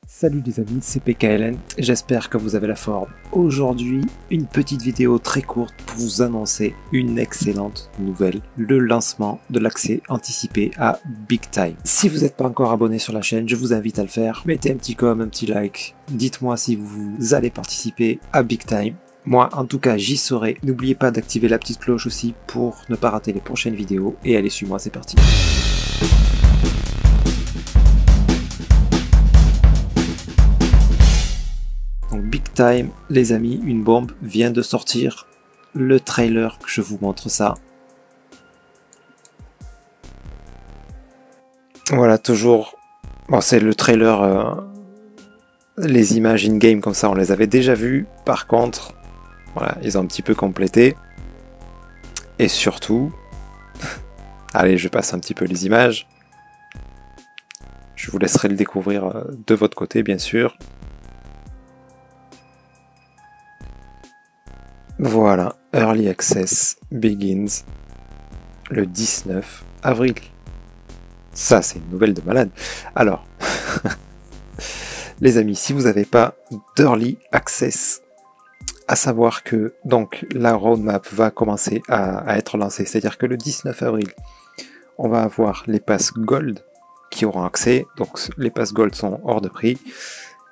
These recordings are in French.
Salut les amis, c'est PKLN, j'espère que vous avez la forme. Aujourd'hui, une petite vidéo très courte pour vous annoncer une excellente nouvelle, le lancement de l'accès anticipé à Big Time. Si vous n'êtes pas encore abonné sur la chaîne, je vous invite à le faire. Mettez un petit com, un petit like, dites-moi si vous allez participer à Big Time. Moi, en tout cas, j'y serai. N'oubliez pas d'activer la petite cloche aussi pour ne pas rater les prochaines vidéos. Et allez, suis-moi, c'est parti. Donc Big Time, les amis, une bombe vient de sortir. Le trailer, que je vous montre ça. Voilà, toujours. Bon, c'est le trailer. Les images in-game comme ça, on les avait déjà vues. Par contre, voilà, ils ont un petit peu complété. Et surtout, allez, je passe un petit peu les images. Je vous laisserai le découvrir de votre côté, bien sûr. Voilà, Early Access begins le 19 avril. Ça, c'est une nouvelle de malade. Alors, les amis, si vous n'avez pas d'Early Access, à savoir que donc la roadmap va commencer à être lancée, c'est-à-dire que le 19 avril, on va avoir les passes Gold qui auront accès. Donc les passes Gold sont hors de prix.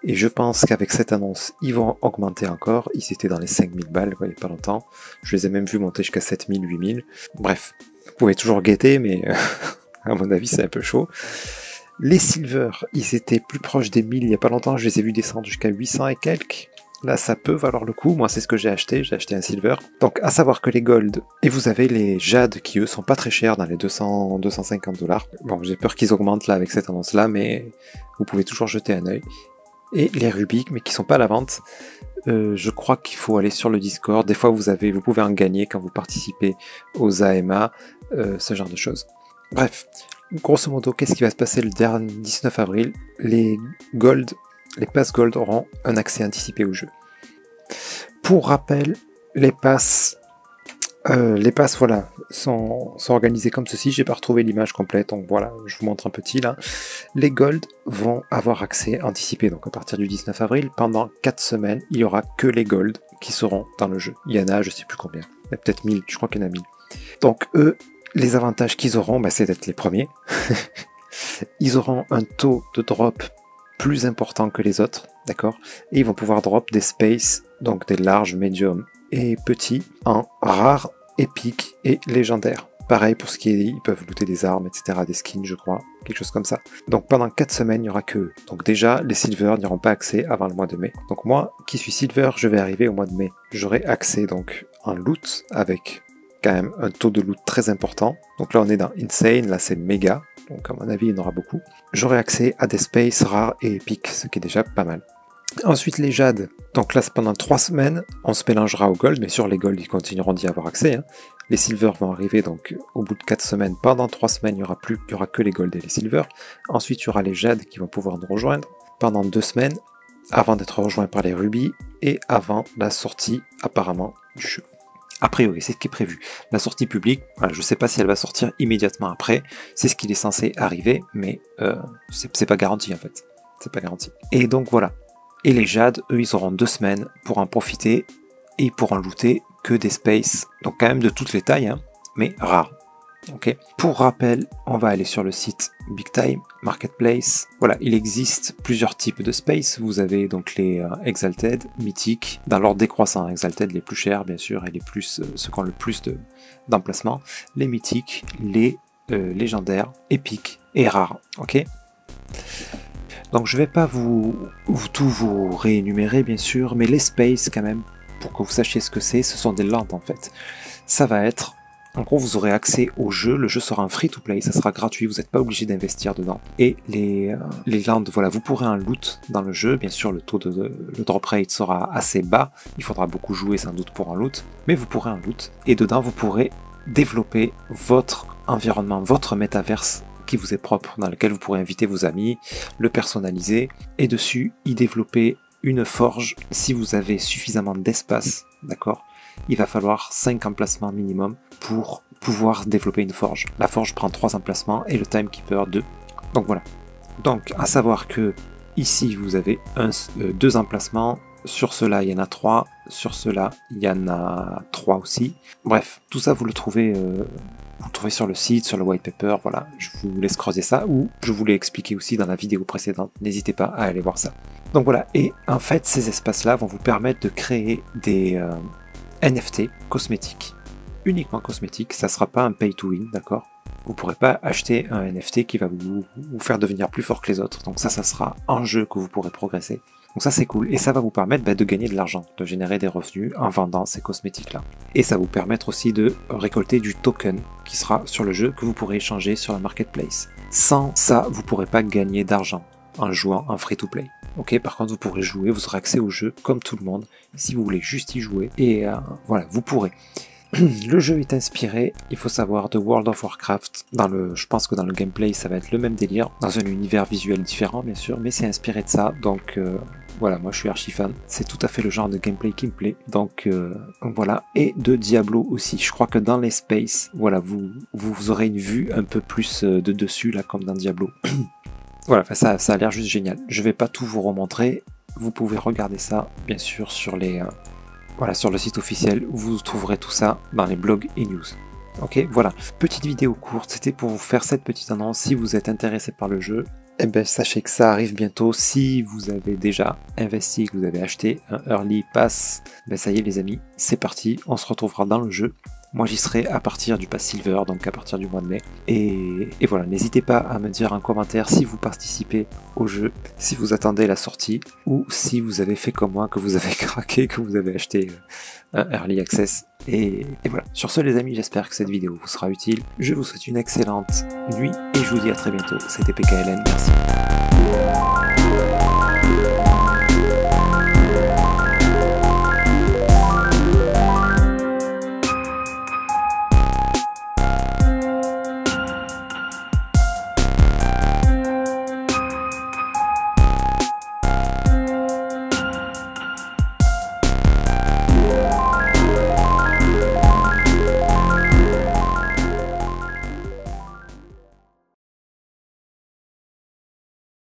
Et je pense qu'avec cette annonce, ils vont augmenter encore. Ils étaient dans les 5000 balles il n'y a pas longtemps. Je les ai même vus monter jusqu'à 7000, 8000. Bref, vous pouvez toujours guetter, mais à mon avis, c'est un peu chaud. Les Silver, ils étaient plus proches des 1000 il n'y a pas longtemps. Je les ai vus descendre jusqu'à 800 et quelques. Là, ça peut valoir le coup. Moi, c'est ce que j'ai acheté. J'ai acheté un Silver. Donc, à savoir que les Gold, et vous avez les Jade qui, eux, sont pas très chers dans les 200, 250 $. Bon, j'ai peur qu'ils augmentent là avec cette annonce-là, mais vous pouvez toujours jeter un œil. Et les rubis, mais qui sont pas à la vente, je crois qu'il faut aller sur le Discord. Des fois, vous pouvez en gagner quand vous participez aux AMA, ce genre de choses. Bref, grosso modo, qu'est-ce qui va se passer le 19 avril? Les passes Gold auront un accès anticipé au jeu. Pour rappel, les passes voilà, sont organisées comme ceci. J'ai pas retrouvé l'image complète, donc voilà, je vous montre un petit là. Les Gold vont avoir accès anticipé, donc à partir du 19 avril, pendant 4 semaines, il y aura que les Gold qui seront dans le jeu. Il y en a, je sais plus combien, il y a peut-être 1000, je crois qu'il y en a 1000. Donc eux, les avantages qu'ils auront, c'est d'être les premiers. Ils auront un taux de drop plus important que les autres, d'accord? Et ils vont pouvoir drop des spaces, donc des larges, médiums et petits, en rare, épique et légendaire. Pareil pour ce qui est, ils peuvent looter des armes, etc., des skins, je crois, quelque chose comme ça. Donc pendant 4 semaines, il n'y aura que eux. Donc déjà, les Silver n'auront pas accès avant le mois de mai. Donc moi, qui suis Silver, je vais arriver au mois de mai. J'aurai accès donc en loot, avec quand même un taux de loot très important. Donc là, on est dans Insane, là c'est méga. Donc à mon avis, il y en aura beaucoup. J'aurai accès à des spaces rares et épiques, ce qui est déjà pas mal. Ensuite les Jade, donc là pendant 3 semaines, on se mélangera au Gold, mais sur les Gold ils continueront d'y avoir accès. Hein. Les Silver vont arriver donc au bout de 4 semaines, pendant 3 semaines il y aura que les Gold et les Silver. Ensuite il y aura les Jade qui vont pouvoir nous rejoindre pendant 2 semaines, avant d'être rejoints par les Rubis, et avant la sortie apparemment du jeu. A priori, c'est ce qui est prévu. La sortie publique, voilà, je ne sais pas si elle va sortir immédiatement après, c'est ce qu'il est censé arriver, mais c'est pas garanti en fait. C'est pas garanti. Et donc voilà. Et les Jade, eux, ils auront 2 semaines pour en profiter et ils pourront looter que des spaces, donc quand même de toutes les tailles, hein, mais rares. Okay. Pour rappel, on va aller sur le site Big Time Marketplace. Voilà, il existe plusieurs types de space. Vous avez donc les Exalted, mythiques, dans l'ordre décroissant. Exalted, les plus chers, bien sûr, et les plus, ceux qui ont le plus d'emplacement. Les mythiques, les légendaires, épiques et rares. Ok. Donc je vais pas tout vous réénumérer bien sûr, mais les spaces quand même, pour que vous sachiez ce que c'est, ce sont des lands en fait. Ça va être, en gros vous aurez accès au jeu, le jeu sera un free to play, ça sera gratuit, vous n'êtes pas obligé d'investir dedans. Et les lands, voilà, vous pourrez un loot dans le jeu, bien sûr le le drop rate sera assez bas, il faudra beaucoup jouer sans doute pour un loot, mais vous pourrez un loot, et dedans vous pourrez développer votre environnement, votre métaverse, qui vous est propre, dans lequel vous pourrez inviter vos amis, le personnaliser, et dessus y développer une forge si vous avez suffisamment d'espace, d'accord? Il va falloir 5 emplacements minimum pour pouvoir développer une forge. La forge prend 3 emplacements et le timekeeper 2. Donc voilà. Donc à savoir que Ici, vous avez deux emplacements. Sur cela, il y en a 3. Sur cela, il y en a 3 aussi. Bref, tout ça, vous le trouvez sur le site, sur le white paper. Voilà, je vous laisse creuser ça. Ou je vous l'ai expliqué aussi dans la vidéo précédente. N'hésitez pas à aller voir ça. Donc voilà, et en fait, ces espaces-là vont vous permettre de créer des NFT cosmétiques. Uniquement cosmétiques. Ça ne sera pas un pay to win, d'accord? Vous ne pourrez pas acheter un NFT qui va vous faire devenir plus fort que les autres. Donc ça sera en jeu que vous pourrez progresser. Donc ça c'est cool. Et ça va vous permettre de gagner de l'argent, de générer des revenus en vendant ces cosmétiques-là. Et ça va vous permettre aussi de récolter du token qui sera sur le jeu que vous pourrez échanger sur la marketplace. Sans ça, vous ne pourrez pas gagner d'argent en jouant en free-to-play. Ok, par contre vous pourrez jouer, vous aurez accès au jeu comme tout le monde, si vous voulez juste y jouer. Et voilà, vous pourrez. Le jeu est inspiré, il faut savoir, de World of Warcraft. Je pense que dans le gameplay, ça va être le même délire, dans un univers visuel différent, bien sûr, mais c'est inspiré de ça. Donc voilà, moi je suis archi fan. C'est tout à fait le genre de gameplay qui me plaît. Donc voilà, et de Diablo aussi. Je crois que dans les spaces, voilà, vous aurez une vue un peu plus de dessus, là, comme dans Diablo. Voilà, ça a l'air juste génial. Je vais pas tout vous remontrer. Vous pouvez regarder ça, bien sûr, sur les... Voilà, sur le site officiel, vous trouverez tout ça dans les blogs et news. Ok, voilà, petite vidéo courte, c'était pour vous faire cette petite annonce. Si vous êtes intéressé par le jeu, eh ben, sachez que ça arrive bientôt. Si vous avez déjà investi, que vous avez acheté un Early Pass, ben ça y est les amis, c'est parti, on se retrouvera dans le jeu. Moi j'y serai à partir du Pass Silver, donc à partir du mois de mai. Et voilà, n'hésitez pas à me dire en commentaire si vous participez au jeu, si vous attendez la sortie, ou si vous avez fait comme moi, que vous avez craqué, que vous avez acheté un Early Access. Et voilà, sur ce les amis, j'espère que cette vidéo vous sera utile. Je vous souhaite une excellente nuit et je vous dis à très bientôt. C'était PKLN, merci.